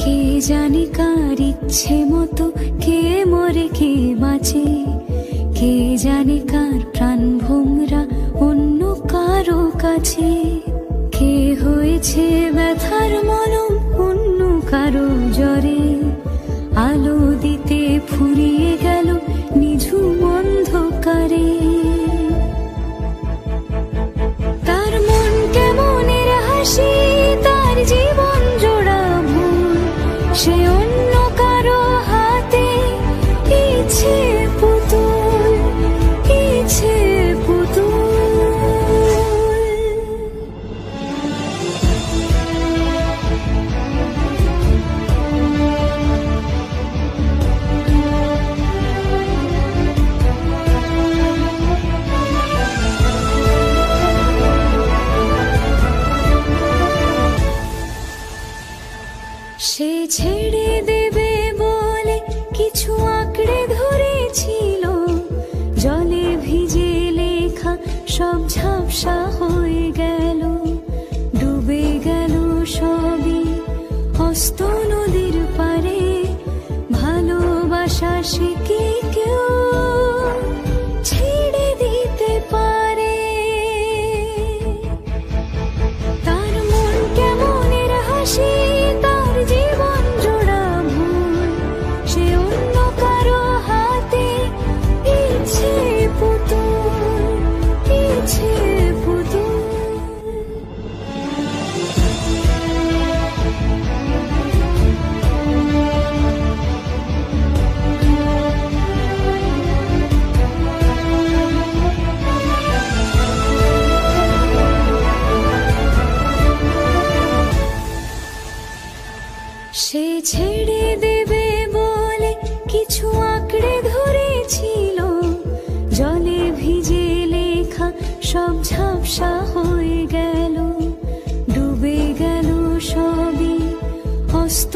কে জানে কার ইচ্ছে মতো কে মরে কে বাঁচে, কে জানে কার প্রাণ ভোমরা অন্য কারো কাছে, কে হয়েছে ব্যথার মলম অন্য কারো জ্বরে, আলো দিতে ফুরিয়ে গেল নিঝুম অন্ধকারে। তার মন কেমনের হাসি, তার জীবন জোড়া ভুল, সে অন্য কারো হাতে ইচ্ছে পুতুল, ইচ্ছে পুতুল। সে ছেড়ে দেবে বলে কিছু আঁকড়ে ধরেছিল, জলে ভিজে লেখা সব ঝাপসা হয়ে গেল, ডুবে গেল সবই অস্ত নদীর পারে। ভালোবাসা সে কি কেউ ছেড়ে দিতে পারে? তার মন কেমনের হাসি, তার জীবন জোড়া ভুল, সে অন্য কারো হাতে ইচ্ছে পুতুল, ইচ্ছে পুতুল। সে ছেড়ে দেবে বলে কিছু আঁকড়ে ধরেছিল, জলে ভিজে লেখা সব ঝাপসা হয়ে গেল, ডুবে গেল সবই অস্ত